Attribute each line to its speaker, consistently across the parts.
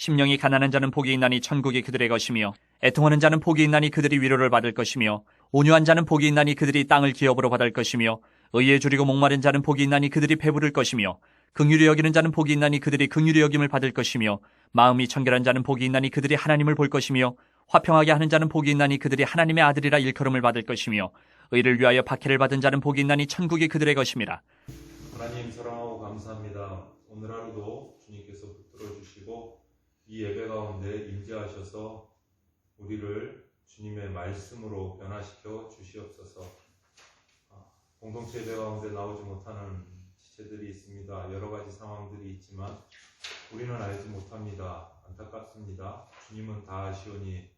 Speaker 1: 심령이 가난한 자는 복이 있나니 천국이 그들의 것이며 애통하는 자는 복이 있나니 그들이 위로를 받을 것이며 온유한 자는 복이 있나니 그들이 땅을 기업으로 받을 것이며 의에 줄이고 목마른 자는 복이 있나니 그들이 배부를 것이며 긍휼히 여기는 자는 복이 있나니 그들이 긍휼히 여김을 받을 것이며 마음이 청결한 자는 복이 있나니 그들이 하나님을 볼 것이며 화평하게 하는 자는 복이 있나니 그들이 하나님의 아들이라 일컬음을 받을 것이며 의를 위하여 박해를 받은 자는 복이 있나니 천국이 그들의 것임이라.
Speaker 2: 하나님 사랑하고 감사합니다. 오늘 하루도 주님께서 붙들어 주시고 이 예배 가운데 임재하셔서 우리를 주님의 말씀으로 변화시켜 주시옵소서. 공동체 예배 가운데 나오지 못하는 지체들이 있습니다. 여러 가지 상황들이 있지만 우리는 알지 못합니다. 안타깝습니다. 주님은 다 아시오니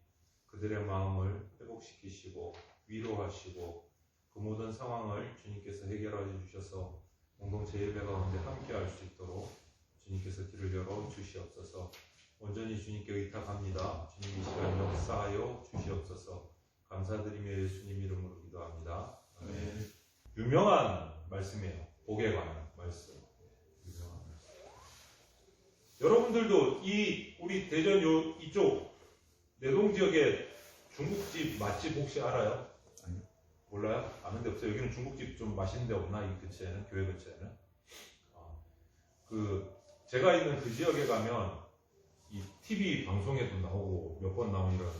Speaker 2: 그들의 마음을 회복시키시고 위로하시고 그 모든 상황을 주님께서 해결해 주셔서 공동체 예배 가운데 함께 할 수 있도록 주님께서 길을 열어 주시옵소서. 온전히 주님께 의탁합니다. 주님 이 시간 역사하여 주시옵소서. 감사드리며 예수님 이름으로 기도합니다. 아멘. 유명한 말씀이에요. 복에 관한 말씀. 유명한 말씀. 여러분들도 우리 대전 이쪽 내동 지역에 중국집 맛집 혹시 알아요? 아니요. 몰라요? 아는 데 없어요. 여기는 중국집 좀 맛있는 데 없나? 이 근처에는, 교회 근처에는. 제가 있는 그 지역에 가면 이 TV 방송에도 나오고 몇 번 나온 이런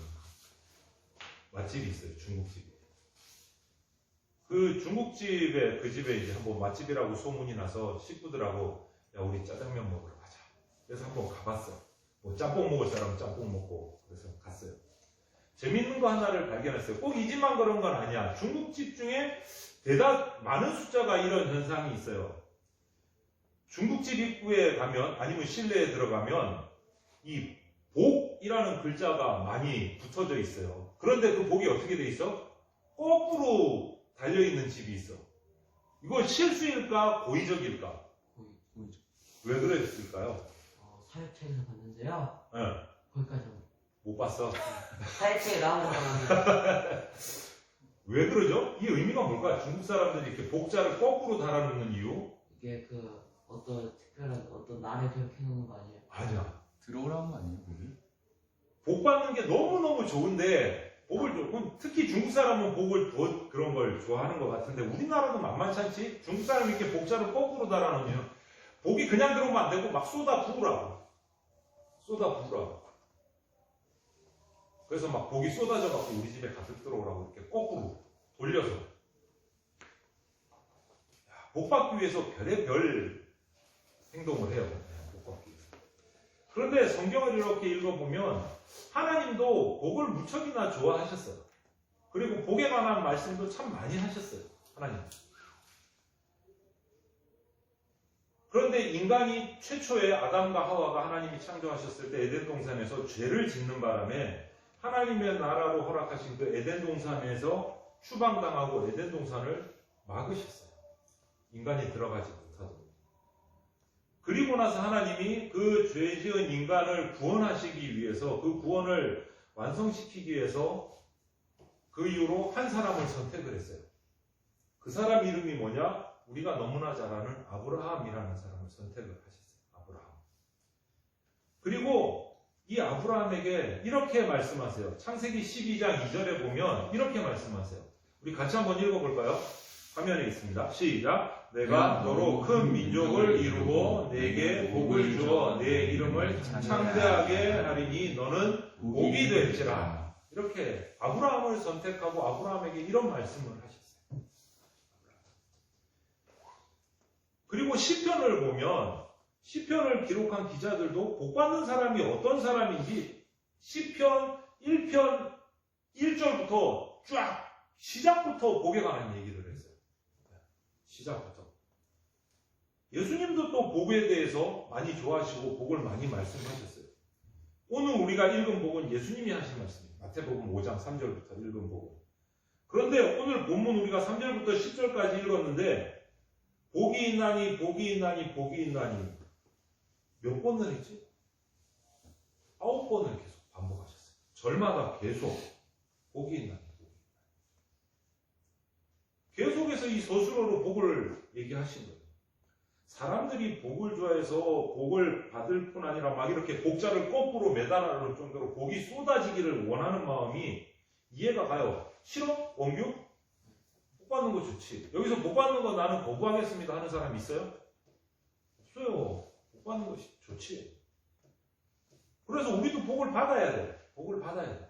Speaker 2: 맛집이 있어요. 중국집이. 그 중국집에 그 집에 이제 한번 맛집이라고 소문이 나서 식구들하고 야 우리 짜장면 먹으러 가자. 그래서 한번 가봤어. 뭐 짬뽕 먹을 사람은 짬뽕 먹고 그래서 갔어요. 재밌는 거 하나를 발견했어요. 꼭 이 집만 그런 건 아니야. 중국집 중에 대단 많은 숫자가 이런 현상이 있어요. 중국집 입구에 가면 아니면 실내에 들어가면 이 복이라는 글자가 많이 붙어져 있어요. 그런데 그 복이 어떻게 돼 있어? 거꾸로 달려있는 집이 있어. 이거 실수일까? 고의적일까?
Speaker 3: 고의적.
Speaker 2: 왜 그랬을까요?
Speaker 3: 사육책에서 봤는데요.
Speaker 2: 네.
Speaker 3: 거기까지
Speaker 2: 못 봤어.
Speaker 3: 사육책에 나오는 거는
Speaker 2: 왜 그러죠? 이 의미가 뭘까요? 중국 사람들이 이렇게 복자를 거꾸로 달아놓는 이유?
Speaker 3: 이게 어떤 특별한 어떤 날에 그렇게 해놓는 거 아니에요?
Speaker 2: 아니야.
Speaker 4: 들어오라는 거 아니에요, 거기?
Speaker 2: 복 받는 게 너무너무 좋은데 특히 중국 사람은 복을 더 그런 걸 좋아하는 것 같은데 우리나라도 만만치 않지? 중국 사람이 이렇게 복자를 거꾸로 달아놓으면 복이 그냥 들어오면 안 되고 막 쏟아 부으라고. 그래서 막 복이 쏟아져갖고 우리 집에 가득 들어오라고 이렇게 거꾸로 돌려서 복 받기 위해서 별의별 행동을 해요. 복 받기 위해서. 그런데 성경을 이렇게 읽어보면 하나님도 복을 무척이나 좋아하셨어요. 그리고 복에 관한 말씀도 참 많이 하셨어요. 하나님. 그런데 인간이 최초에 아담과 하와가 하나님이 창조하셨을 때 에덴 동산에서 죄를 짓는 바람에 하나님의 나라로 허락하신 그 에덴 동산에서 추방당하고 에덴 동산을 막으셨어요. 인간이 들어가지 못하도록. 그리고 나서 하나님이 그 죄 지은 인간을 구원하시기 위해서 그 구원을 완성시키기 위해서 그 이후로 한 사람을 선택을 했어요. 그 사람 이름이 뭐냐? 우리가 너무나 잘 아는 아브라함이라는 사람을 선택을 하셨어요. 아브라함. 그리고 이 아브라함에게 이렇게 말씀하세요. 창세기 12장 2절에 보면 이렇게 말씀하세요. 우리 같이 한번 읽어볼까요? 화면에 있습니다. 시작. 내가 너로 큰 민족을 이루고 내게 복을 주어 내 이름을 창대하게 하리니 너는 복이 될지라. 이렇게 아브라함을 선택하고 아브라함에게 이런 말씀을 하셨어요. 그리고 시편을 보면 시편을 기록한 기자들도 복받는 사람이 어떤 사람인지 시편 1편 1절부터 쫙 시작부터 복에 관한 얘기를 했어요. 시작부터. 예수님도 또 복에 대해서 많이 좋아하시고 복을 많이 말씀하셨어요. 오늘 우리가 읽은 복은 예수님이 하신 말씀이에요. 마태복음 5장 3절부터 읽은 복은. 그런데 오늘 본문 우리가 3절부터 10절까지 읽었는데 복이 있나니 복이 있나니 복이 있나니 몇 번을 했지? 9번을 계속 반복하셨어요. 절마다 계속 복이 있나니 복이 있나니. 계속해서 이 서술어로 복을 얘기하신 거예요. 사람들이 복을 좋아해서 복을 받을 뿐 아니라 막 이렇게 복자를 거꾸로 매달아놓을 정도로 복이 쏟아지기를 원하는 마음이 이해가 가요. 싫어? 원규? 복 받는 거 좋지. 여기서 복 받는 거 나는 거부하겠습니다 하는 사람 있어요? 없어요. 복 받는 거 좋지. 그래서 우리도 복을 받아야 돼. 복을 받아야 돼.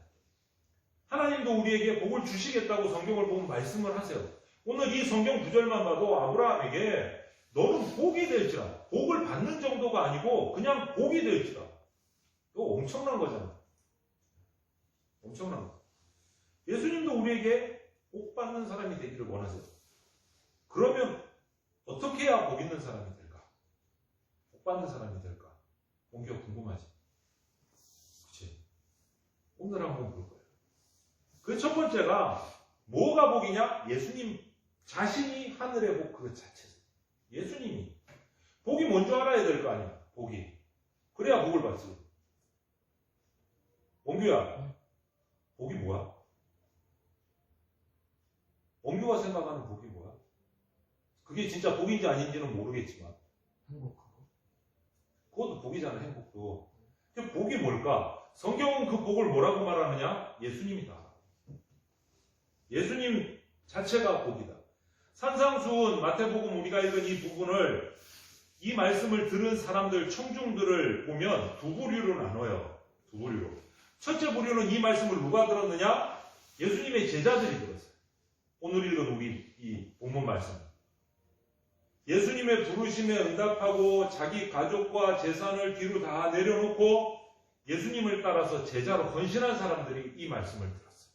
Speaker 2: 하나님도 우리에게 복을 주시겠다고 성경을 보면 말씀을 하세요. 오늘 이 성경 구절만 봐도 아브라함에게 너는 복이 될지라. 복을 받는 정도가 아니고 그냥 복이 될지라. 이거 엄청난 거잖아. 엄청난 거. 예수님도 우리에게 복 받는 사람이 되기를 원하세요. 그러면 어떻게 해야 복 있는 사람이 될까? 복 받는 사람이 될까? 본격 궁금하지? 그치? 오늘 한번 볼 거예요. 그 첫 번째가 뭐가 복이냐? 예수님 자신이 하늘의 복 그 자체죠. 예수님이. 복이 뭔지 알아야 될 거 아니야. 복이. 그래야 복을 받지. 원규야. 복이 뭐야? 원규가 생각하는 복이 뭐야? 그게 진짜 복인지 아닌지는 모르겠지만
Speaker 3: 행복하고.
Speaker 2: 그것도 복이잖아. 행복도. 근데 복이 뭘까? 성경은 그 복을 뭐라고 말하느냐? 예수님이다. 예수님 자체가 복이다. 산상수훈 마태복음 우리가 읽은 이 부분을 이 말씀을 들은 사람들 청중들을 보면 두 부류로 나눠요. 두 부류로. 첫째 부류는 이 말씀을 누가 들었느냐? 예수님의 제자들이 들었어요. 오늘 읽은 우리 이 본문 말씀. 예수님의 부르심에 응답하고 자기 가족과 재산을 뒤로 다 내려놓고 예수님을 따라서 제자로 헌신한 사람들이 이 말씀을 들었어요.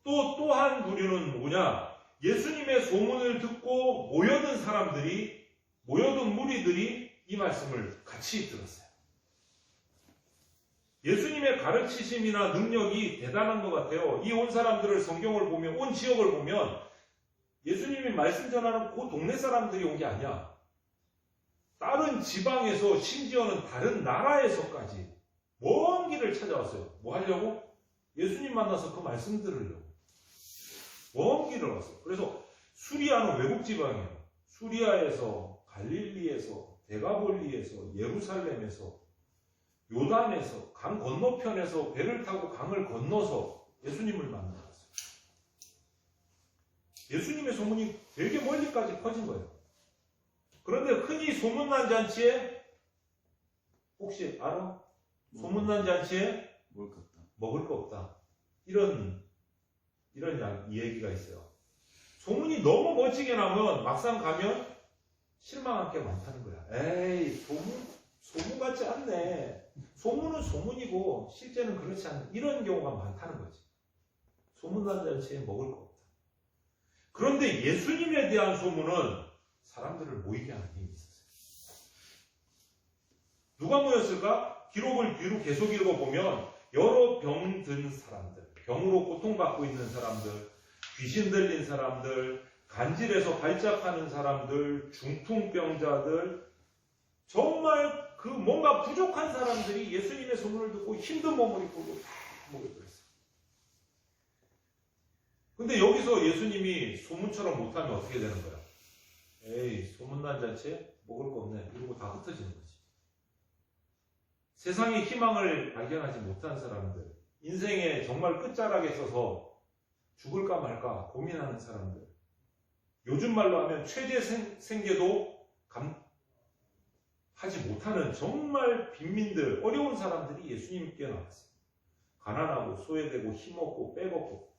Speaker 2: 또 한 부류는 뭐냐? 예수님의 소문을 듣고 모여든 사람들이, 모여든 무리들이 이 말씀을 같이 들었어요. 예수님의 가르치심이나 능력이 대단한 것 같아요. 이 온 사람들을 성경을 보면, 온 지역을 보면 예수님이 말씀 전하는 그 동네 사람들이 온 게 아니야. 다른 지방에서, 심지어는 다른 나라에서까지 먼 길을 찾아왔어요. 뭐 하려고? 예수님 만나서 그 말씀 들으려고. 먼 길을 왔어요. 그래서 수리아는 외국 지방이에요. 수리아에서, 갈릴리에서, 데가볼리에서, 예루살렘에서, 요단에서, 강 건너편에서 배를 타고 강을 건너서 예수님을 만나러 왔어요. 예수님의 소문이 되게 멀리까지 퍼진 거예요. 그런데 흔히 소문난 잔치에 혹시 알아? 소문난 잔치에 먹을 거 없다. 이런 이 얘기가 있어요. 소문이 너무 멋지게 나면 막상 가면 실망할 게 많다는 거야. 에이, 소문 같지 않네. 소문은 소문이고 실제는 그렇지 않네. 이런 경우가 많다는 거지. 소문난 잔치에 먹을 거 없다. 그런데 예수님에 대한 소문은 사람들을 모이게 하는 힘이 있었어요. 누가 모였을까? 기록을 뒤로 계속 읽어보면 여러 병든 사람들, 병으로 고통받고 있는 사람들, 귀신 들린 사람들, 간질에서 발작하는 사람들, 중풍병자들, 정말 그 뭔가 부족한 사람들이 예수님의 소문을 듣고 힘든 몸을 입고 다 모여들었어요. 근데 여기서 예수님이 소문처럼 못하면 어떻게 되는 거야? 에이, 소문난 잔치에 먹을 거 없네. 이러고 다 흩어지는 거지. 세상의 희망을 발견하지 못한 사람들, 인생에 정말 끝자락에 서서 죽을까 말까 고민하는 사람들, 요즘 말로 하면 최대 생계도 하지 못하는 정말 빈민들, 어려운 사람들이 예수님께 나왔어요. 가난하고 소외되고 힘없고 빼먹고.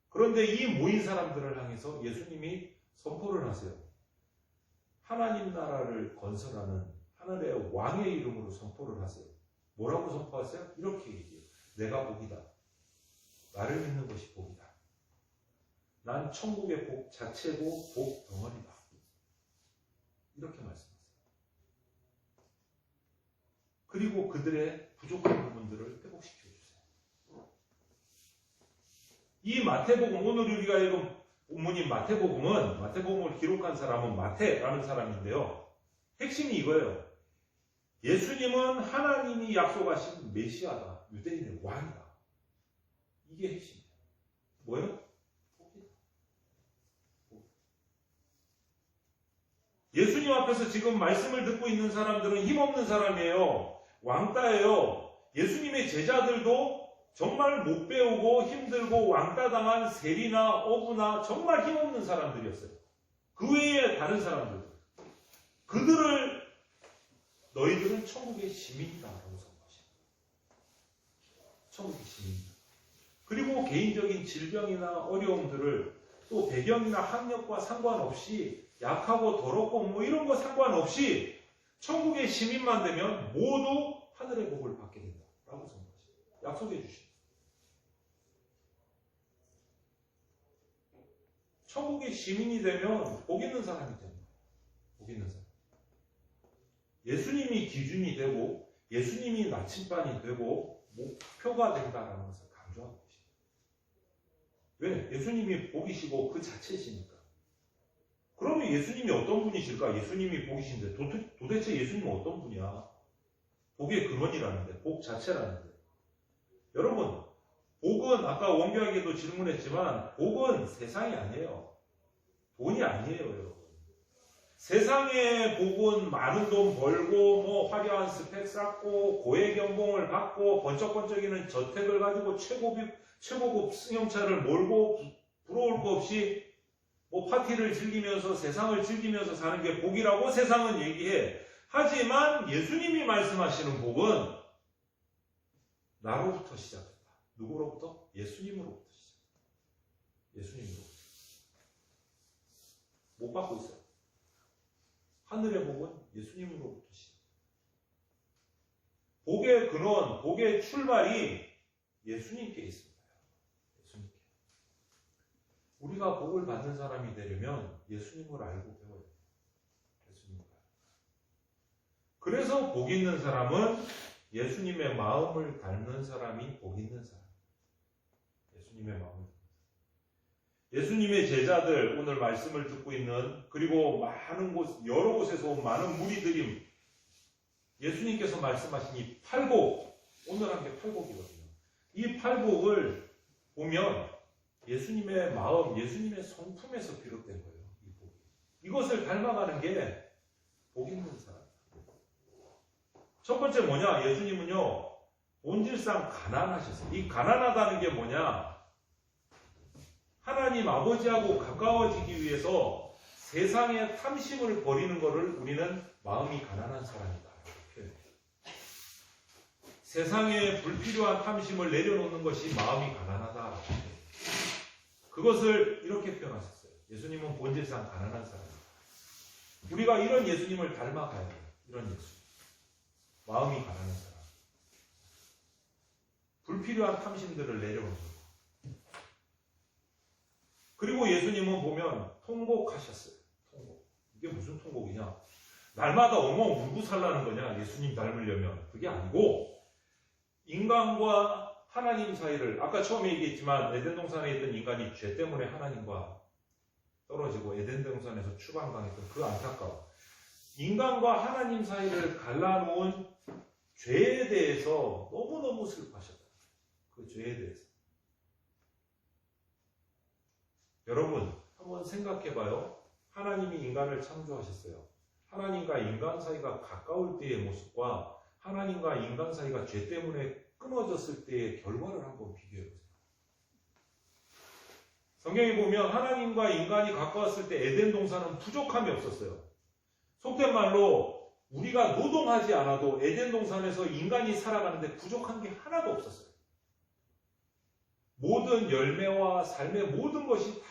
Speaker 2: 그런데 이 모인 사람들을 향해서 예수님이 선포를 하세요. 하나님 나라를 건설하는 하늘의 왕의 이름으로 선포를 하세요. 뭐라고 선포하세요? 이렇게 얘기해요. 내가 복이다. 나를 믿는 것이 복이다. 난 천국의 복 자체고 복 덩어리다. 이렇게 말씀하세요. 그리고 그들의 부족한 부분들을 회복시켜 주세요. 이 마태복음, 오늘 우리가 읽은 본문인 마태복음을 기록한 사람은 마태라는 사람인데요. 핵심이 이거예요. 예수님은 하나님이 약속하신 메시아다. 유대인의 왕이다. 이게 핵심이에요. 뭐예요? 복이다. 예수님 앞에서 지금 말씀을 듣고 있는 사람들은 힘없는 사람이에요. 왕따예요. 예수님의 제자들도 정말 못 배우고 힘들고 왕따당한 세리나 어부나 정말 힘없는 사람들이었어요. 그 외에 다른 사람들. 그들을 너희들은 천국의 시민이다라고 선포하십니다. 천국의 시민이다. 그리고 개인적인 질병이나 어려움들을 또 배경이나 학력과 상관없이 약하고 더럽고 뭐 이런 거 상관없이 천국의 시민만 되면 모두 하늘의 복을 받게 된다라고 선포하십니다. 약속해 주십니다. 천국의 시민이 되면 복 있는 사람이 됩니다. 복 있는 사람. 예수님이 기준이 되고 예수님이 나침반이 되고 목표가 된다라는 것을 강조하고 계십니다. 왜? 예수님이 복이시고 그 자체시니까. 그러면 예수님이 어떤 분이실까? 예수님이 복이신데 도대체 예수님은 어떤 분이야? 복의 근원이라는데, 복 자체라는데. 여러분, 복은 아까 원교에게도 질문했지만 복은 세상이 아니에요. 돈이 아니에요, 여러분. 세상의 복은 많은 돈 벌고 뭐 화려한 스펙 쌓고 고액 연봉을 받고 번쩍번쩍이는 저택을 가지고 최고급 승용차를 몰고 부러울 거 없이 뭐 파티를 즐기면서 세상을 즐기면서 사는 게 복이라고 세상은 얘기해. 하지만 예수님이 말씀하시는 복은 나로부터 시작된다. 누구로부터? 예수님으로부터 시작된다. 예수님으로부터. 못 받고 있어요. 하늘의 복은 예수님으로부터 시작된다. 복의 근원, 복의 출발이 예수님께 있습니다. 예수님께. 우리가 복을 받는 사람이 되려면 예수님을 알고 배워야 돼요. 예수님을 알고. 그래서 복 있는 사람은 예수님의 마음을 닮는 사람이 복 있는 사람. 예수님의 마음을. 예수님의 제자들, 오늘 말씀을 듣고 있는, 그리고 많은 곳, 여러 곳에서 온 많은 무리들이 예수님께서 말씀하신 이 팔복, 오늘 한 게 팔복이거든요. 이 팔복을 보면 예수님의 마음, 예수님의 성품에서 비롯된 거예요. 이 복이. 이것을 닮아가는 게 복 있는 사람. 첫 번째 뭐냐? 예수님은요, 본질상 가난하셨어요. 이 가난하다는 게 뭐냐? 하나님 아버지하고 가까워지기 위해서 세상의 탐심을 버리는 것을 우리는 마음이 가난한 사람이다. 세상에 불필요한 탐심을 내려놓는 것이 마음이 가난하다. 그것을 이렇게 표현하셨어요. 예수님은 본질상 가난한 사람이다. 우리가 이런 예수님을 닮아가야 돼요. 이런 예수님. 마음이 가난한 사람. 불필요한 탐심들을 내려놓는 것. 그리고 예수님은 보면 통곡하셨어요. 통곡. 이게 무슨 통곡이냐? 날마다 엉엉 울고 살라는 거냐? 예수님 닮으려면. 그게 아니고 인간과 하나님 사이를, 아까 처음에 얘기했지만 에덴 동산에 있던 인간이 죄 때문에 하나님과 떨어지고 에덴 동산에서 추방당했던 그 안타까움. 인간과 하나님 사이를 갈라놓은 죄에 대해서 너무너무 슬퍼하셨다. 그 죄에 대해서. 여러분, 한번 생각해봐요. 하나님이 인간을 창조하셨어요. 하나님과 인간 사이가 가까울 때의 모습과 하나님과 인간 사이가 죄 때문에 끊어졌을 때의 결과를 한번 비교해보세요. 성경에 보면 하나님과 인간이 가까웠을 때 에덴 동산은 부족함이 없었어요. 속된 말로 우리가 노동하지 않아도 에덴 동산에서 인간이 살아가는데 부족한 게 하나도 없었어요. 모든 열매와 삶의 모든 것이 다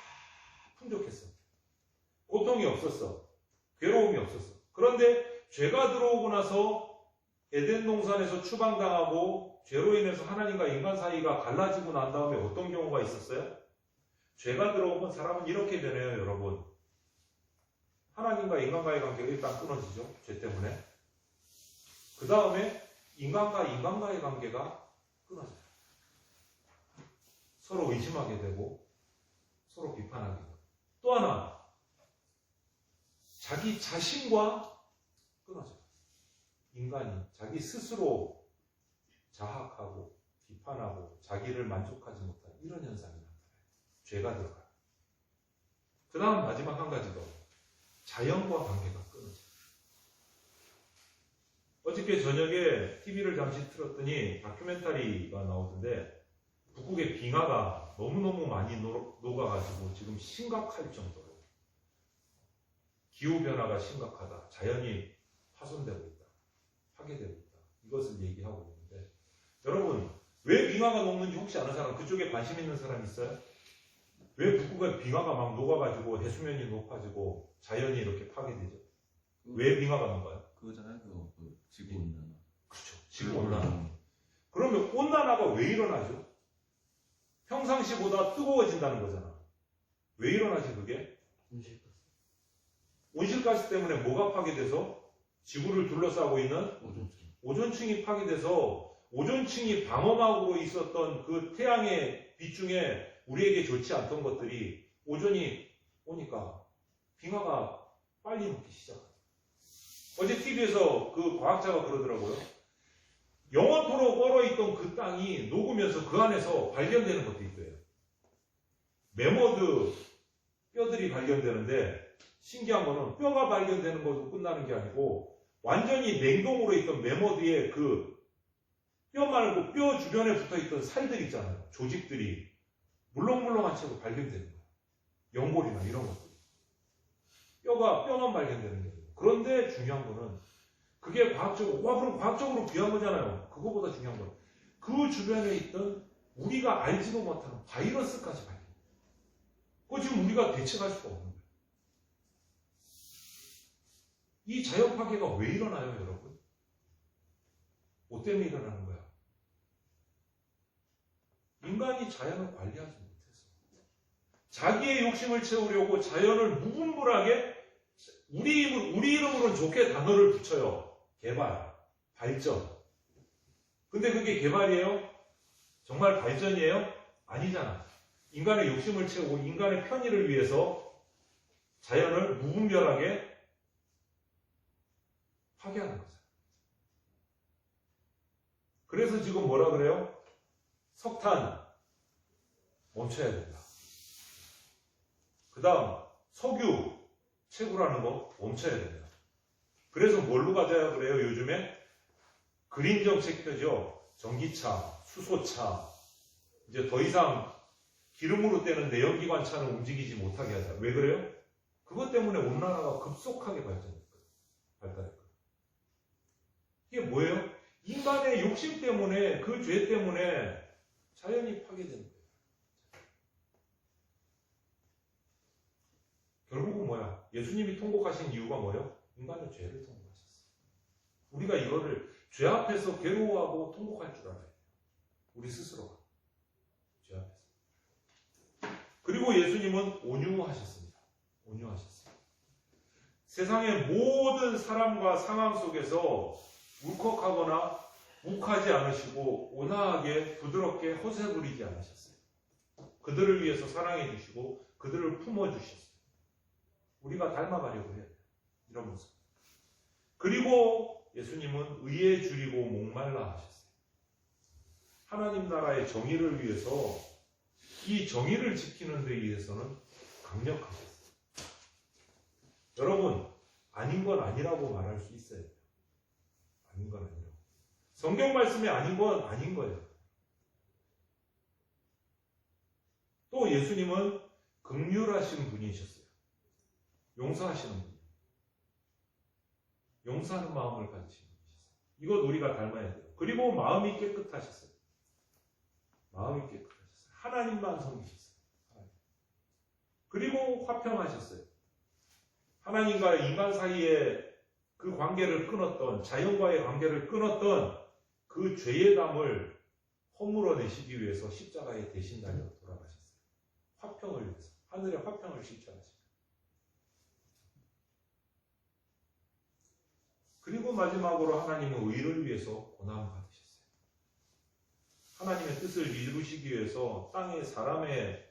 Speaker 2: 풍족했어. 고통이 없었어. 괴로움이 없었어. 그런데 죄가 들어오고 나서 에덴 동산에서 추방당하고 죄로 인해서 하나님과 인간 사이가 갈라지고 난 다음에 어떤 경우가 있었어요? 죄가 들어오면 사람은 이렇게 되네요, 여러분. 하나님과 인간과의 관계가 일단 끊어지죠. 죄 때문에. 그 다음에 인간과 인간과의 관계가 끊어져요. 서로 의심하게 되고 서로 비판하게 되고. 또 하나, 자기 자신과 끊어져요. 인간이 자기 스스로 자학하고 비판하고 자기를 만족하지 못하는 이런 현상이 나타나요. 죄가 들어가요. 그 다음 마지막 한 가지 더. 자연과 관계가 끊어져요. 어저께 저녁에 TV를 잠시 틀었더니 다큐멘터리가 나오던데 북극의 빙하가 너무너무 많이 녹아가지고 지금 심각할 정도로 기후변화가 심각하다. 자연이 파손되고 있다. 파괴되고 있다. 이것을 얘기하고 있는데 여러분 왜 빙하가 녹는지 혹시 아는 사람 그쪽에 관심 있는 사람 있어요? 왜 북극의 빙하가 막 녹아가지고 해수면이 높아지고 자연이 이렇게 파괴되죠? 왜 빙하가 녹아요?
Speaker 4: 그거잖아요. 그거 지구 온난화.
Speaker 2: 그렇죠. 지구온난화. 그러면 온난화가 왜 일어나죠? 평상시보다 뜨거워진다는 거잖아. 왜 일어나지 그게?
Speaker 3: 온실가스.
Speaker 2: 온실가스 때문에 뭐가 파괴돼서 지구를 둘러싸고 있는
Speaker 3: 오존층.
Speaker 2: 오존층이 파괴돼서 오존층이 방어막으로 있었던 그 태양의 빛 중에 우리에게 좋지 않던 것들이 오존이 오니까 빙하가 빨리 녹기 시작하죠. 어제 TV에서 그 과학자가 그러더라고요. 영원토록 얼어있던 그 땅이 녹으면서 그 안에서 발견되는 것도 있대요. 매머드 뼈들이 발견되는데 신기한 거는 뼈가 발견되는 것도 끝나는 게 아니고 완전히 냉동으로 있던 매머드의 그 뼈 말고 뼈 주변에 붙어있던 살들 있잖아요. 조직들이 물렁물렁한 채로 발견되는 거예요. 연골이나 이런 것들. 뼈만 발견되는 게 아니고. 그런데 중요한 거는 그게 과학적으로, 그럼 과학적으로 귀한 거잖아요. 그거보다 중요한 건 그 주변에 있던 우리가 알지도 못하는 바이러스까지 발견. 그거 지금 우리가 대책할 수가 없는 거예요. 이 자연 파괴가 왜 일어나요, 여러분? 뭐 때문에 일어나는 거야? 인간이 자연을 관리하지 못해서 자기의 욕심을 채우려고 자연을 무분별하게 우리 이름으로는 좋게 단어를 붙여요. 개발, 발전. 근데 그게 개발이에요? 정말 발전이에요? 아니잖아. 인간의 욕심을 채우고 인간의 편의를 위해서 자연을 무분별하게 파괴하는 거죠. 그래서 지금 뭐라 그래요? 석탄 멈춰야 된다. 그 다음 석유 채굴하는 거 멈춰야 된다. 그래서 뭘로 가져야 그래요? 요즘에 그린 정책 펴죠. 전기차, 수소차, 이제 더 이상 기름으로 떼는 내연기관차는 움직이지 못하게 하자. 왜 그래요? 그것 때문에 온난화가 급속하게 발달했거든요. 이게 뭐예요? 인간의 욕심 때문에, 그 죄 때문에 자연이 파괴되는 거예요. 결국은 뭐야? 예수님이 통곡하신 이유가 뭐예요? 인간의 죄를 통곡하셨어요. 우리가 이거를 죄 앞에서 괴로워하고 통곡할 줄 알아요. 우리 스스로가. 죄 앞에서. 그리고 예수님은 온유하셨습니다. 온유하셨어요. 세상의 모든 사람과 상황 속에서 울컥하거나 욱하지 않으시고 온화하게 부드럽게 허세 부리지 않으셨어요. 그들을 위해서 사랑해 주시고 그들을 품어 주셨어요. 우리가 닮아가려고 해야 돼요. 이런 모습. 그리고 예수님은 의에 줄이고 목말라 하셨어요. 하나님 나라의 정의를 위해서 이 정의를 지키는 데 위해서는 강력하셨어요. 여러분, 아닌 건 아니라고 말할 수 있어요. 아닌 건 아니라고. 성경 말씀이 아닌 건 아닌 거예요. 또 예수님은 긍휼하신 분이셨어요. 용서하시는 분이에요. 용서하는 마음을 가지신 분이셨어요. 이것 우리가 닮아야 돼요. 그리고 마음이 깨끗하셨어요. 마음이 깨끗하셨어요. 하나님만 섬기셨어요. 하나님. 그리고 화평하셨어요. 하나님과 인간 사이에 그 관계를 끊었던, 자연과의 관계를 끊었던 그 죄의 담을 허물어내시기 위해서 십자가에 대신 달려 돌아가셨어요. 화평을 위해서. 하늘의 화평을 실천하십니다. 그리고 마지막으로 하나님은 의를 위해서 고난을 받으셨어요. 하나님의 뜻을 이루시기 위해서 땅에 사람의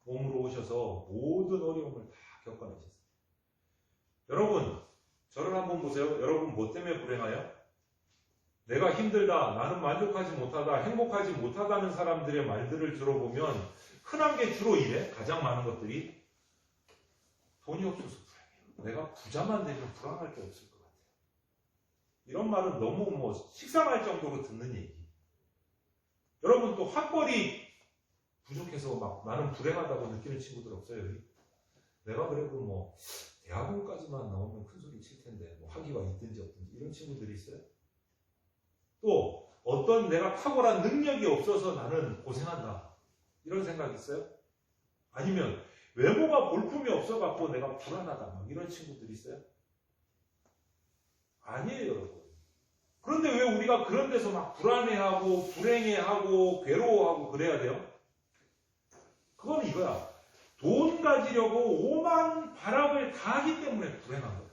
Speaker 2: 몸으로 오셔서 모든 어려움을 다 겪어내셨어요. 여러분, 저를 한번 보세요. 여러분 뭐 때문에 불행해요? 내가 힘들다, 나는 만족하지 못하다, 행복하지 못하다는 사람들의 말들을 들어보면 흔한 게 주로 이래. 가장 많은 것들이 돈이 없어서 불행해요. 내가 부자만 되면 불안할 게 없을 것 같아요. 이런 말은 너무 뭐 식상할 정도로 듣는 얘기. 여러분 또 학벌이 부족해서 막 나는 불행하다고 느끼는 친구들 없어요, 여기? 내가 그래도 뭐 대학원까지만 나오면 큰 소리 칠 텐데 뭐 학위가 있든지 없든지 이런 친구들이 있어요? 또 어떤 내가 탁월한 능력이 없어서 나는 고생한다 이런 생각 있어요? 아니면 외모가 볼품이 없어갖고 내가 불안하다 막 이런 친구들이 있어요? 아니에요, 여러분. 그런데 왜 우리가 그런 데서 막 불안해하고 불행해하고 괴로워하고 그래야 돼요? 그건 이거야. 돈 가지려고 오만 발악을 다 하기 때문에 불행한 거야.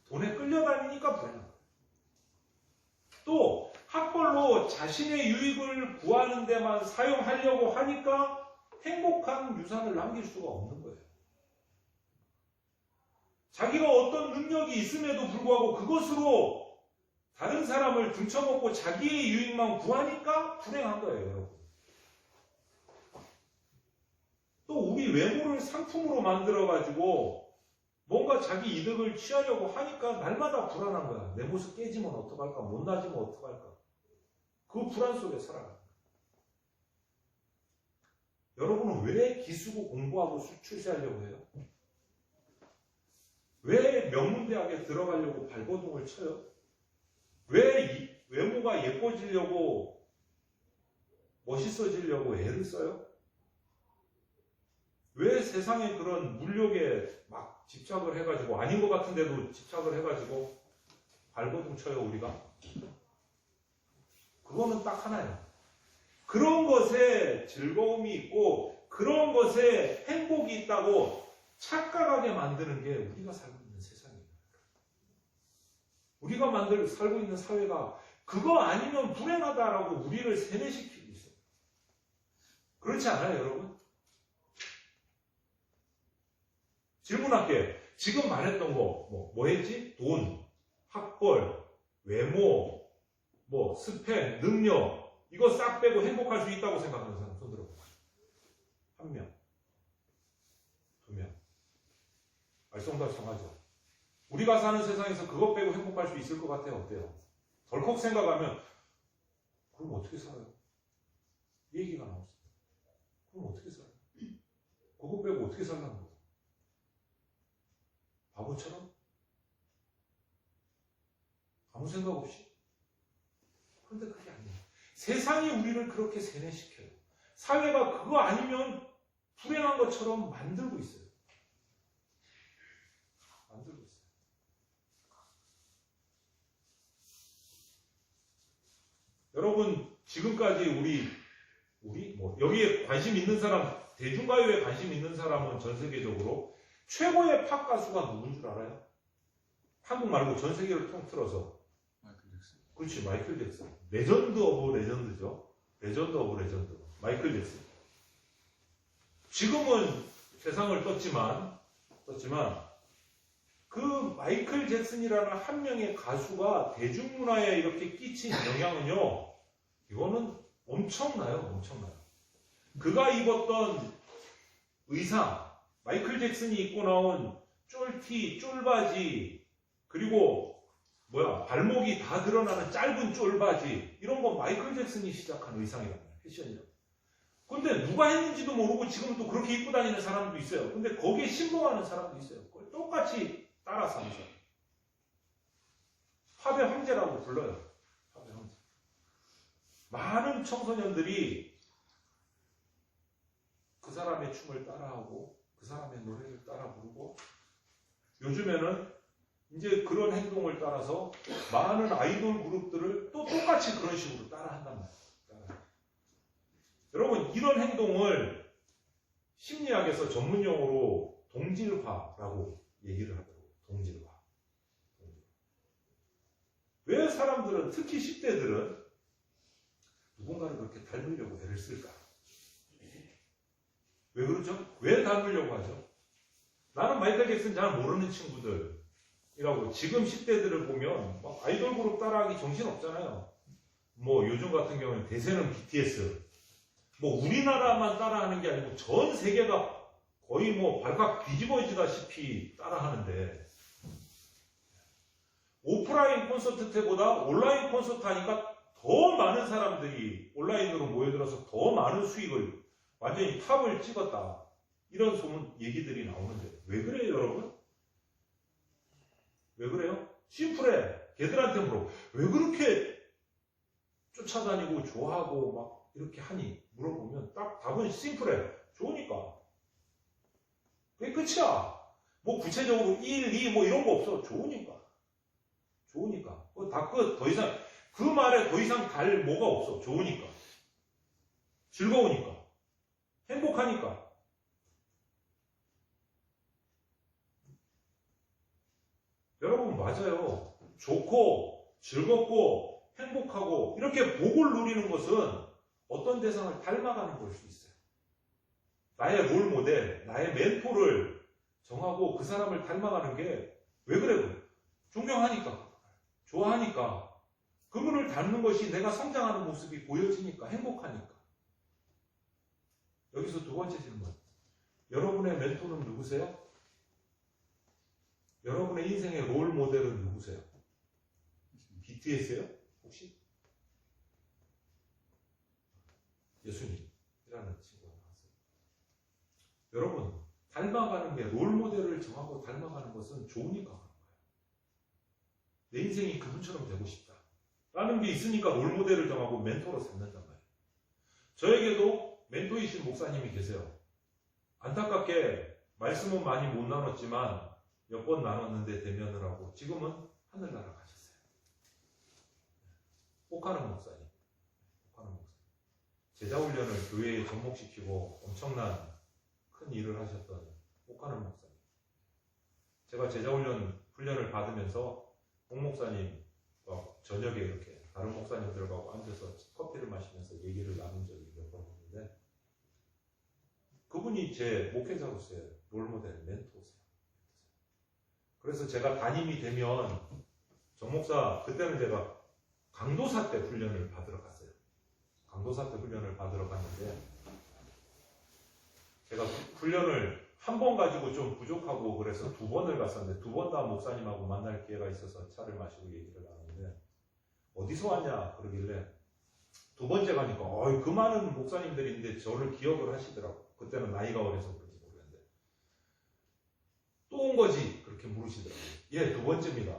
Speaker 2: 돈에 끌려다니니까 불행한 거야. 또 학벌로 자신의 유익을 구하는 데만 사용하려고 하니까 행복한 유산을 남길 수가 없는 거예요. 자기가 어떤 능력이 있음에도 불구하고 그것으로 다른 사람을 등쳐먹고 자기의 유익만 구하니까 불행한 거예요, 여러분. 또 우리 외모를 상품으로 만들어가지고 뭔가 자기 이득을 취하려고 하니까 날마다 불안한 거야. 내 모습 깨지면 어떡할까? 못나지면 어떡할까? 그 불안 속에 살아가는 거야. 여러분은 왜 기수고 공부하고 출세하려고 해요? 왜 명문대학에 들어가려고 발버둥을 쳐요? 왜 외모가 예뻐지려고 멋있어지려고 애를 써요? 왜 세상에 그런 물욕에 막 집착을 해가지고 아닌 것 같은데도 집착을 해가지고 발버둥 쳐요 우리가? 그거는 딱 하나예요. 그런 것에 즐거움이 있고 그런 것에 행복이 있다고 착각하게 만드는 게 우리가 살고 있는 세상이에요. 우리가 살고 있는 사회가 그거 아니면 불행하다라고 우리를 세뇌시키고 있어요. 그렇지 않아요, 여러분? 질문할게요. 지금 말했던 거, 뭐 했지? 돈, 학벌, 외모, 스펙, 능력, 이거 싹 빼고 행복할 수 있다고 생각하는 사람 손 들어봐. 한 명, 두 명. 알쏭달쏭하죠. 우리가 사는 세상에서 그것 빼고 행복할 수 있을 것 같아요? 어때요? 덜컥 생각하면 그럼 어떻게 살아요? 이 얘기가 나왔어요. 그럼 어떻게 살아요? 그거 빼고 어떻게 살라는 거예요? 바보처럼? 아무 생각 없이? 그런데 그게 아니에요. 세상이 우리를 그렇게 세뇌시켜요. 사회가 그거 아니면 불행한 것처럼 만들고 있어요. 만들고 있어요. 여러분, 지금까지 여기에 관심 있는 사람, 대중가요에 관심 있는 사람은 전 세계적으로 최고의 팝 가수가 누군 줄 알아요? 한국 말고 전 세계를 통틀어서.
Speaker 4: 마이클 잭슨.
Speaker 2: 그렇지, 마이클 잭슨. 레전드 오브 레전드죠. 레전드 오브 레전드. 마이클 잭슨. 지금은 세상을 떴지만 그 마이클 잭슨이라는 한 명의 가수가 대중문화에 이렇게 끼친 영향은요, 이거는 엄청나요. 그가 입었던 의상, 마이클 잭슨이 입고 나온 쫄티, 쫄바지, 그리고 발목이 다 드러나는 짧은 쫄바지, 이런 거 마이클 잭슨이 시작한 의상이란 말이에요. 패션이요. 근데 누가 했는지도 모르고 지금 또 그렇게 입고 다니는 사람도 있어요. 근데 거기에 신봉하는 사람도 있어요. 그걸 똑같이 따라서 하면서. 팝의 황제라고 불러요. 팝의 황제. 많은 청소년들이 그 사람의 춤을 따라하고 그 사람의 노래를 따라 부르고, 요즘에는 이제 그런 행동을 따라서 많은 아이돌 그룹들을 또 똑같이 그런 식으로 따라한단 말이에요. 여러분, 이런 행동을 심리학에서 전문용어로 동질화라고 얘기를 하더라고요. 동질화. 왜 사람들은, 특히 10대들은 누군가를 그렇게 닮으려고 애를 쓸까? 왜 그러죠? 왜 닮으려고 하죠? 나는 마이클 잭슨 잘 모르는 친구들이라고, 지금 10대들을 보면 막 아이돌 그룹 따라하기 정신없잖아요. 요즘 같은 경우는 대세는 BTS. 우리나라만 따라하는 게 아니고 전 세계가 거의 발칵 뒤집어지다시피 따라하는데, 오프라인 콘서트 때보다 온라인 콘서트 하니까 더 많은 사람들이 온라인으로 모여들어서 더 많은 수익을 완전히 탑을 찍었다. 이런 소문 얘기들이 나오는데 왜 그래요, 여러분? 왜 그래요? 심플해. 걔들한테 물어. 왜 그렇게 쫓아다니고 좋아하고 막 이렇게 하니? 물어보면 딱 답은 심플해. 좋으니까. 그게 끝이야. 뭐 구체적으로 1, 2 뭐 이런 거 없어. 좋으니까. 좋으니까. 다 끝. 더 이상 그 말에 더 이상 달 뭐가 없어. 좋으니까. 즐거우니까. 행복하니까. 여러분 맞아요. 좋고 즐겁고 행복하고 이렇게 복을 누리는 것은 어떤 대상을 닮아가는 걸 수 있어요. 나의 롤 모델, 나의 멘토를 정하고 그 사람을 닮아가는 게 왜 그래? 존경하니까, 좋아하니까, 그분을 닮는 것이 내가 성장하는 모습이 보여지니까, 행복하니까. 여기서 두 번째 질문. 여러분의 멘토는 누구세요? 여러분의 인생의 롤 모델은 누구세요? BTS예요? 혹시? 예수님이라는 친구가 나왔어요. 여러분, 닮아가는 게 롤 모델을 정하고 닮아가는 것은 좋으니까 그런 거예요. 내 인생이 그분처럼 되고 싶다. 라는 게 있으니까 롤 모델을 정하고 멘토로 삼는단 말이에요. 저에게도 멘토이신 목사님이 계세요. 안타깝게 말씀은 많이 못 나눴지만 몇 번 나눴는데 대면을 하고 지금은 하늘나라 가셨어요. 혹하는 목사님. 제자훈련을 교회에 접목시키고 엄청난 큰 일을 하셨던 혹하는 목사님. 제가 제자훈련을 받으면서 홍 목사님과 저녁에 이렇게 다른 목사님들과 앉아서 커피를 마시면서 얘기를 나눈 적이 몇 번 있는데 그분이 제 목회자로서의 롤모델, 멘토세요. 그래서 제가 담임이 되면 정 목사, 그때는 제가 강도사 때 훈련을 받으러 갔어요. 강도사 때 훈련을 받으러 갔는데 제가 훈련을 한 번 가지고 좀 부족하고 그래서 두 번을 갔었는데 두 번 다 목사님하고 만날 기회가 있어서 차를 마시고 얘기를 나누는데 어디서 왔냐 그러길래 두 번째 가니까 그 많은 목사님들이 있는데 저를 기억을 하시더라고. 그때는 나이가 어려서 그런지 모르겠는데 또 온 거지 그렇게 물으시더라고요. 예, 두 번째입니다.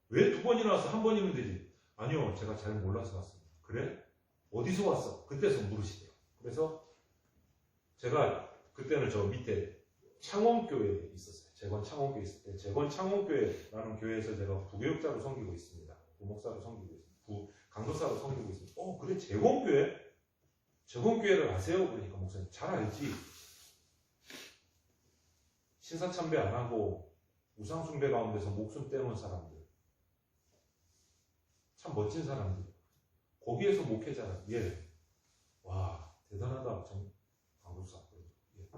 Speaker 2: 왜 두 번이나 와서 한 번이면 되지? 아니요, 제가 잘 몰라서 왔습니다. 그래? 어디서 왔어? 그때서 물으시더라고요. 그래서 제가 그때는 저 밑에 창원교회에 있었어요. 재건 창원교회 있을 때 재건 창원교회라는 교회에서 제가 부교육자로 섬기고 있습니다. 부목사로 섬기고 있습니다. 강도사로 섬기고 있습니다. 그래 재건교회? 재건교회를 아세요? 그러니까 목사님 잘 알지. 신사참배 안 하고 우상숭배 가운데서 목숨 떼놓은 사람들. 참 멋진 사람들. 거기에서 목회자라. 예. 와 대단하다. 강도사. 예.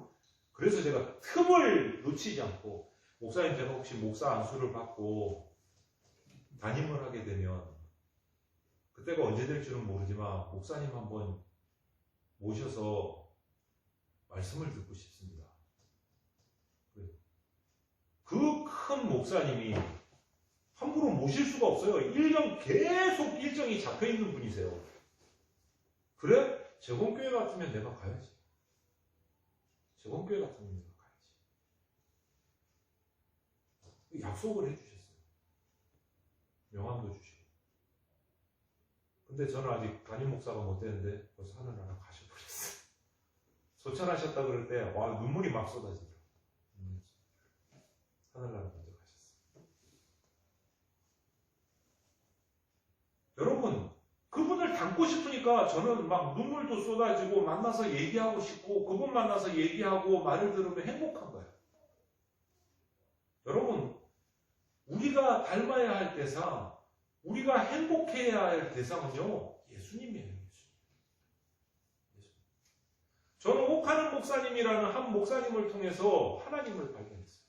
Speaker 2: 그래서 제가 틈을 놓치지 않고 목사님 제가 혹시 목사 안수를 받고 담임을 하게 되면 그때가 언제 될지는 모르지만 목사님 한번 모셔서 말씀을 듣고 싶습니다. 그 큰 목사님이 함부로 모실 수가 없어요. 1년 계속 일정이 잡혀있는 분이세요. 그래? 재건교회 같으면 내가 가야지. 재건교회 같으면 내가 가야지. 약속을 해주셨어요. 명함도 주시고. 근데 저는 아직 담임 목사가 못 되는데 벌써 하늘나라 가셔버렸어요. 소천하셨다 그럴 때 눈물이 막 쏟아지더라고요. 하늘나라 먼저 가셨어요. 여러분, 그분을 닮고 싶으니까 저는 막 눈물도 쏟아지고 만나서 얘기하고 싶고 그분 만나서 얘기하고 말을 들으면 행복한 거예요. 여러분, 우리가 닮아야 할 대상, 우리가 행복해야 할 대상은요, 예수님이에요. 예수님. 저는 혹하는 목사님이라는 한 목사님을 통해서 하나님을 발견했어요.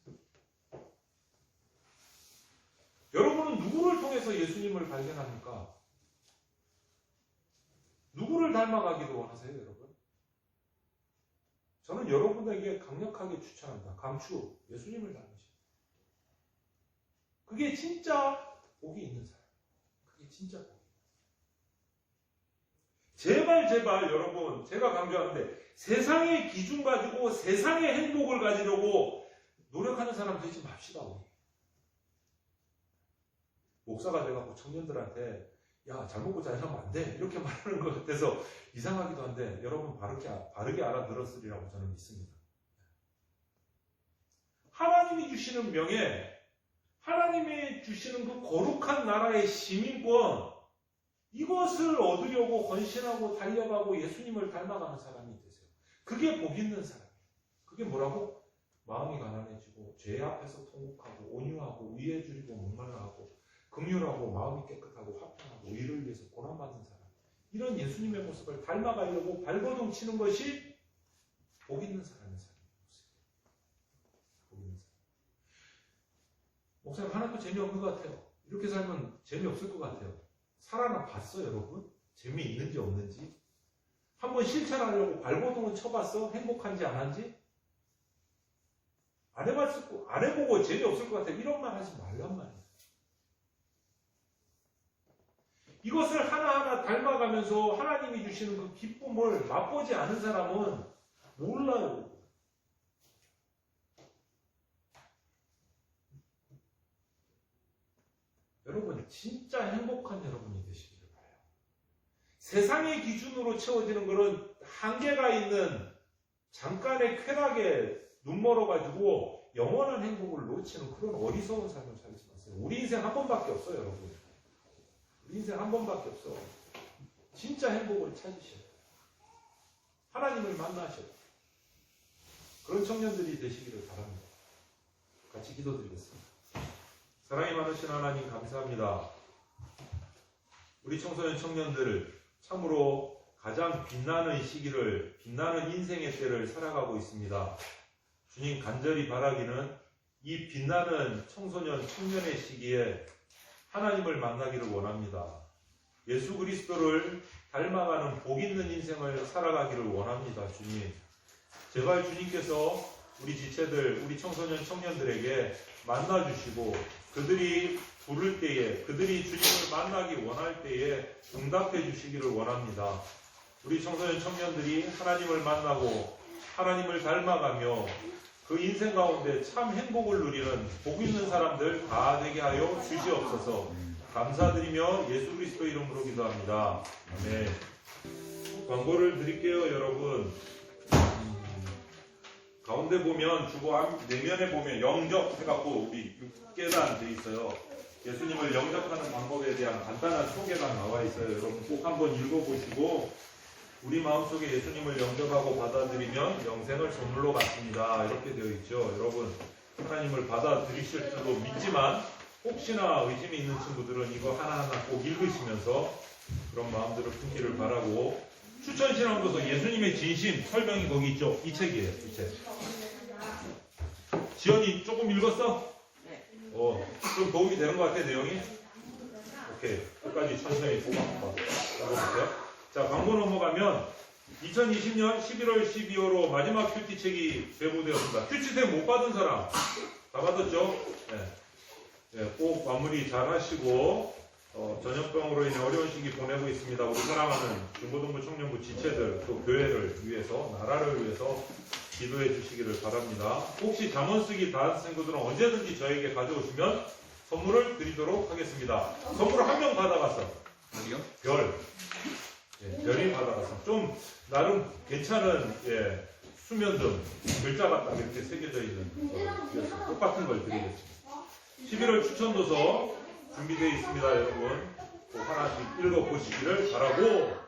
Speaker 2: 여러분은 누구를 통해서 예수님을 발견합니까? 누구를 닮아가기도 하세요, 여러분? 저는 여러분에게 강력하게 추천합니다. 감추, 예수님을 닮으십시오. 그게 진짜 복이 있는 사람. 그게 진짜 복이에요. 제발 여러분, 제가 강조하는데 세상의 기준 가지고 세상의 행복을 가지려고 노력하는 사람 되지 맙시다. 우리. 목사가 돼갖고 청년들한테 야, 잘 먹고 잘 살면 안 돼. 이렇게 말하는 것 같아서 이상하기도 한데 여러분 바르게 알아들었으리라고 저는 믿습니다. 하나님이 주시는 명예, 하나님이 주시는 그 거룩한 나라의 시민권, 이것을 얻으려고 헌신하고 달려가고 예수님을 닮아가는 사람이 되세요. 그게 복 있는 사람이에요. 그게 뭐라고? 마음이 가난해지고 죄 앞에서 통곡하고 온유하고 위에 줄이고 목말라하고 긍휼하고 마음이 깨끗하고 화평하고 의를 위해서 고난받는 사람. 이런 예수님의 모습을 닮아가려고 발버둥 치는 것이 복 있는 사람의 모습이에요. 복 있는 사람. 목사님 하나도 재미없는 것 같아요. 이렇게 살면 재미없을 것 같아요. 살아나 봤어 여러분? 재미있는지 없는지? 한번 실천하려고 발버둥은 쳐봤어? 행복한지 안 한지? 안 해보고 재미없을 것 같아. 이런 말 하지 말란 말이에요. 이것을 하나하나 닮아가면서 하나님이 주시는 그 기쁨을 맛보지 않은 사람은 몰라요. 여러분, 진짜 행복한 여러분이 되시기를 바라요. 세상의 기준으로 채워지는 것은 한계가 있는 잠깐의 쾌락에 눈멀어가지고 영원한 행복을 놓치는 그런 어리석은 삶을 살지 마세요. 우리 인생 한 번밖에 없어요, 여러분. 우리 인생 한 번밖에 없어. 진짜 행복을 찾으셔야 돼요. 하나님을 만나셔야 돼요. 그런 청년들이 되시기를 바랍니다. 같이 기도드리겠습니다. 사랑이 많으신 하나님 감사합니다. 우리 청소년 청년들 참으로 가장 빛나는 시기를, 빛나는 인생의 때를 살아가고 있습니다. 주님 간절히 바라기는 이 빛나는 청소년 청년의 시기에 하나님을 만나기를 원합니다. 예수 그리스도를 닮아가는 복 있는 인생을 살아가기를 원합니다. 주님, 제발 주님께서 우리 지체들, 우리 청소년 청년들에게 만나주시고 그들이 부를 때에, 그들이 주님을 만나기 원할 때에 응답해 주시기를 원합니다. 우리 청소년 청년들이 하나님을 만나고 하나님을 닮아가며 그 인생 가운데 참 행복을 누리는 복 있는 사람들 다 되게 하여 주시옵소서. 감사드리며 예수 그리스도 이름으로 기도합니다. 아멘. 광고를 드릴게요, 여러분. 가운데 보면 주보 내면에 보면 영접 해갖고 우리 6계단 돼 있어요. 예수님을 영접하는 방법에 대한 간단한 소개가 나와 있어요. 여러분 꼭 한번 읽어보시고 우리 마음속에 예수님을 영접하고 받아들이면 영생을 선물로 받습니다. 이렇게 되어 있죠. 여러분 하나님을 받아들이실 줄로 믿지만 혹시나 의심이 있는 친구들은 이거 하나하나 꼭 읽으시면서 그런 마음들을 품기를 바라고, 추천신앙도서 예수님의 진심 설명이 거기 있죠. 이 책이에요. 이 책. 지연이 조금 읽었어?
Speaker 3: 네.
Speaker 2: 좀 도움이 되는 것 같아, 내용이? 오케이. 끝까지 천천히 보고 한번 읽어보세요. 자, 광고 넘어가면 2020년 11월 12호로 마지막 큐티책이 배부되었습니다. 큐티책 못 받은 사람 다 받았죠? 네, 꼭 마무리 잘 하시고 전염병으로 인해 어려운 시기 보내고 있습니다. 우리 사랑하는 중고등부 청년부 지체들, 또 교회를 위해서, 나라를 위해서 기도해 주시기를 바랍니다. 혹시 잠언 쓰기 다 한 친구들은 언제든지 저에게 가져오시면 선물을 드리도록 하겠습니다. 선물 한 명 받아갔어.
Speaker 4: 어디요?
Speaker 2: 별. 별이 받아갔어. 좀 나름 괜찮은 수면등 글자가 딱 이렇게 새겨져 있는 똑같은 걸 드리겠습니다. 11월 추천도서 준비되어 있습니다. 여러분 꼭 하나씩 읽어보시기를 바라고